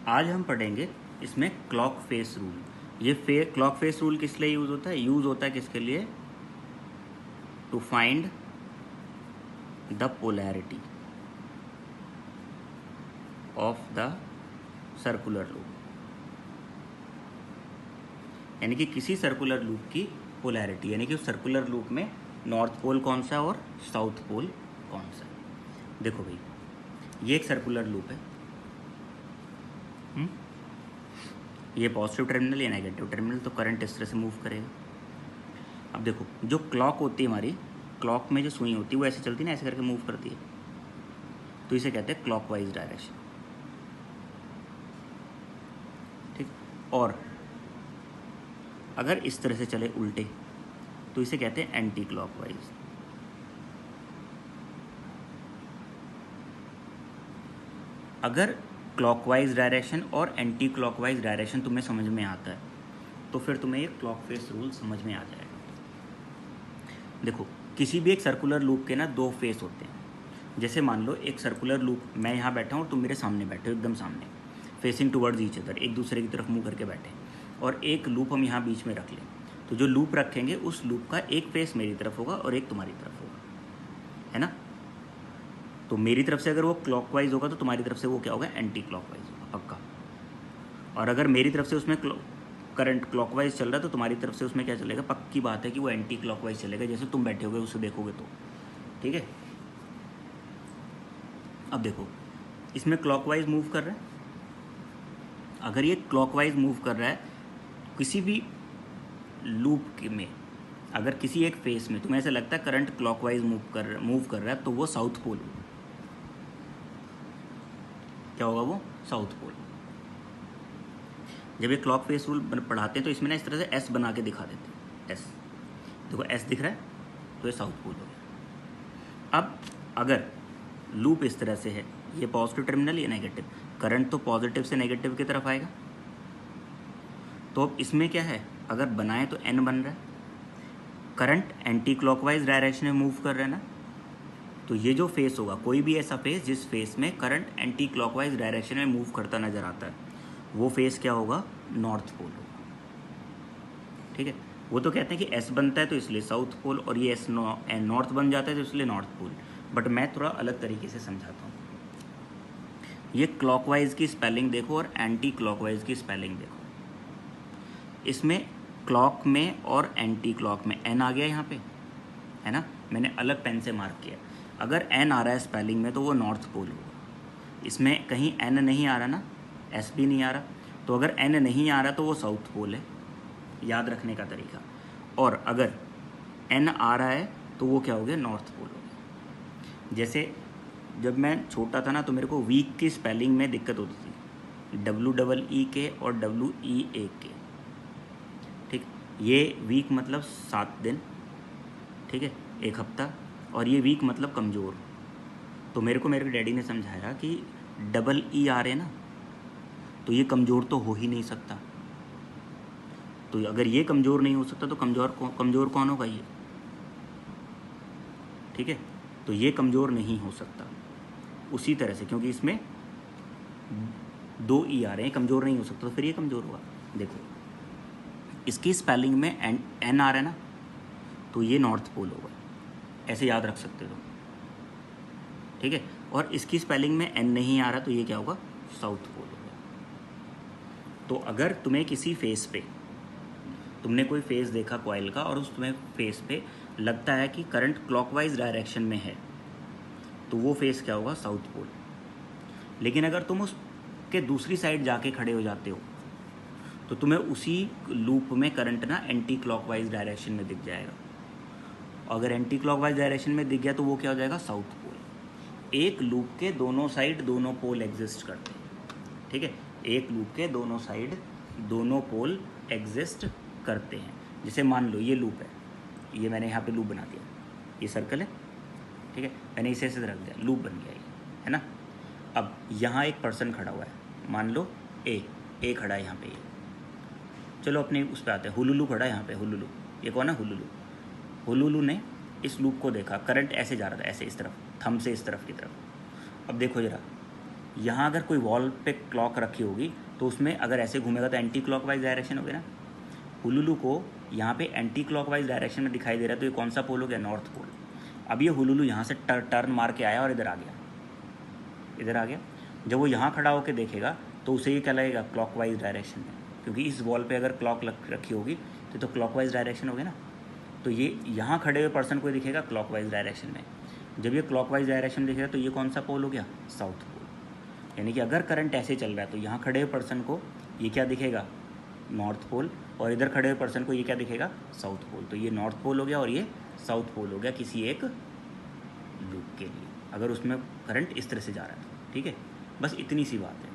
आज हम पढ़ेंगे इसमें क्लॉक फेस रूल। ये क्लॉक फेस रूल किस लिए यूज़ होता है? यूज़ होता है किसके लिए? To find the polarity of the circular loop, यानी कि किसी सर्कुलर लूप की पोलैरिटी, यानी कि उस सर्कुलर लूप में नॉर्थ पोल कौन सा है और साउथ पोल कौन सा है। देखो भाई, ये एक सर्कुलर लूप है, ये पॉजिटिव टर्मिनल या नेगेटिव टर्मिनल, तो करंट इस तरह से मूव करेगा। अब देखो, जो क्लॉक होती है हमारी, क्लॉक में जो सुई होती है वो ऐसे चलती है ना, ऐसे करके मूव करती है, तो इसे कहते हैं क्लॉकवाइज डायरेक्शन। ठीक, और अगर इस तरह से चले उल्टे तो इसे कहते हैं एंटी क्लॉकवाइज। अगर क्लॉकवाइज डायरेक्शन और एंटी क्लॉकवाइज डायरेक्शन तुम्हें समझ में आता है तो फिर तुम्हें ये क्लॉक फेस रूल समझ में आ जाएगा। देखो, किसी भी एक सर्कुलर लूप के ना दो फेस होते हैं। जैसे मान लो एक सर्कुलर लूप, मैं यहाँ बैठा हूँ और तुम मेरे सामने बैठे हो, एकदम सामने, फेसिंग टुवर्ड्स ईच अदर, एक दूसरे की तरफ मुँह करके बैठे, और एक लूप हम यहाँ बीच में रख लें, तो जो लूप रखेंगे उस लूप का एक फेस मेरी तरफ होगा और एक तुम्हारी तरफ होगा, है ना। तो मेरी तरफ से अगर वो क्लॉकवाइज होगा तो तुम्हारी तरफ से वो क्या होगा? एंटी क्लॉकवाइज होगा पक्का। और अगर मेरी तरफ से उसमें करंट क्लॉकवाइज चल रहा है तो तुम्हारी तरफ से उसमें क्या चलेगा? पक्की बात है कि वो एंटी क्लॉकवाइज चलेगा, जैसे तुम बैठे होगे उसे देखोगे तो। ठीक है, अब देखो, इसमें क्लॉकवाइज मूव कर रहा है। अगर ये क्लॉकवाइज मूव कर रहा है किसी भी लूप में, अगर किसी एक फेस में तुम्हें ऐसा लगता है करंट क्लॉकवाइज मूव कर रहा है, तो वो साउथ पोल होगा। क्या होगा? वो साउथ पोल। जब ये क्लॉक फेस रूल पढ़ाते हैं तो इसमें ना इस तरह से एस बना के दिखा देते हैं। एस देखो, एस दिख रहा है, तो ये साउथ पोल हो गया। अब अगर लूप इस तरह से है, ये पॉजिटिव टर्मिनल, ये नेगेटिव, करंट तो पॉजिटिव से नेगेटिव की तरफ आएगा। तो अब इसमें क्या है? अगर बनाए तो एन बन रहा है, करंट एंटी क्लॉकवाइज डायरेक्शन में मूव कर रहा है ना, तो ये जो फेस होगा, कोई भी ऐसा फेस जिस फेस में करंट एंटी क्लॉकवाइज डायरेक्शन में मूव करता नजर आता है, वो फेस क्या होगा? नॉर्थ पोल होगा। ठीक है, वो तो कहते हैं कि एस बनता है तो इसलिए साउथ पोल, और ये एस नॉर्थ बन जाता है तो इसलिए नॉर्थ पोल। बट मैं थोड़ा अलग तरीके से समझाता हूँ। ये क्लॉकवाइज की स्पेलिंग देखो और एंटी क्लॉकवाइज की स्पेलिंग देखो। इसमें क्लॉक में और एंटी क्लॉक में एन आ गया यहाँ पे, है ना, मैंने अलग पेन से मार्क किया। अगर एन आ रहा है स्पेलिंग में तो वो नॉर्थ पोल होगा। इसमें कहीं एन नहीं आ रहा ना, एस भी नहीं आ रहा, तो अगर एन नहीं आ रहा तो वो साउथ पोल है, याद रखने का तरीका। और अगर एन आ रहा है तो वो क्या हो गया? नॉर्थ पोल हो गया। जैसे जब मैं छोटा था ना तो मेरे को वीक की स्पेलिंग में दिक्कत होती थी, WEE और WEAK। ठीक, ये वीक मतलब 7 दिन, ठीक है, एक हफ्ता, और ये वीक मतलब कमज़ोर। तो मेरे को मेरे डैडी ने समझाया कि EE आ रहे ना, तो ये कमज़ोर तो हो ही नहीं सकता। तो अगर ये कमज़ोर नहीं हो सकता तो कमज़ोर कौन होगा? ये। ठीक है, तो ये कमज़ोर नहीं हो सकता। उसी तरह से, क्योंकि इसमें 2 ई आ रहे हैं, कमज़ोर नहीं हो सकता, तो फिर ये कमज़ोर होगा। देखो, इसकी स्पेलिंग में एन आ रहा है ना, तो ये नॉर्थ पोल होगा, ऐसे याद रख सकते हो। ठीक है, और इसकी स्पेलिंग में एन नहीं आ रहा तो ये क्या होगा? साउथ पोल होगा। तो अगर तुम्हें किसी फेस पे, तुमने कोई फेस देखा कॉइल का और उस तुम्हें फेस पे लगता है कि करंट क्लॉकवाइज डायरेक्शन में है, तो वो फेस क्या होगा? South pole. लेकिन अगर तुम उसके दूसरी साइड जाके खड़े हो जाते हो तो तुम्हें उसी लूप में करंट ना एंटी क्लॉकवाइज डायरेक्शन में दिख जाएगा। अगर एंटी क्लॉकवाइज डायरेक्शन में दिख गया तो वो क्या हो जाएगा? South pole. एक लूप के दोनों साइड दोनों पोल एग्जिस्ट करते हैं। ठीक है, एक लूप के दोनों साइड दोनों पोल एग्जिस्ट करते हैं। जैसे मान लो ये लूप है, ये मैंने यहाँ पे लूप बना दिया, ये सर्कल है, ठीक है, मैंने इसे ऐसे रख दिया, लूप बन गया ये, है ना। अब यहाँ एक पर्सन खड़ा हुआ है, मान लो ए खड़ा है यहाँ पे, ये चलो अपने उस पर आते हैं, हुलुलु खड़ा है यहाँ पे, हुलुलु, ये कौन है? हुलुलु ने इस लूप को देखा, करंट ऐसे जा रहा था, ऐसे इस तरफ, थंब से इस तरफ की तरफ। अब देखो जरा, यहाँ अगर कोई वॉल पे क्लॉक रखी होगी तो उसमें अगर ऐसे घूमेगा तो एंटी क्लॉकवाइज डायरेक्शन हो गया ना। हुलुलू को यहाँ पे एंटी क्लॉकवाइज डायरेक्शन में दिखाई दे रहा है, तो ये कौन सा पोल हो गया? North pole. अब ये हुलुलू यहाँ से टर्न मार के आया और इधर आ गया, इधर आ गया। जब वो यहाँ खड़ा होकर देखेगा तो उसे ये क्या लगेगा? क्लॉकवाइज डायरेक्शन में, क्योंकि इस वॉल पे अगर क्लॉक रखी होगी तो क्लॉकवाइज डायरेक्शन होगी ना। तो ये यहाँ खड़े हुए पर्सन को दिखेगा क्लॉकवाइज डायरेक्शन में। जब ये क्लॉकवाइज डायरेक्शन में दिखेगा तो ये कौन सा पोल हो गया? South pole. यानी कि अगर करंट ऐसे चल रहा है तो यहाँ खड़े हुए पर्सन को ये क्या दिखेगा? North pole. और इधर खड़े हुए पर्सन को ये क्या दिखेगा? South pole. तो ये नॉर्थ पोल हो गया और ये साउथ पोल हो गया किसी एक लूप के लिए, अगर उसमें करंट इस तरह से जा रहा है। ठीक है, बस इतनी सी बात है।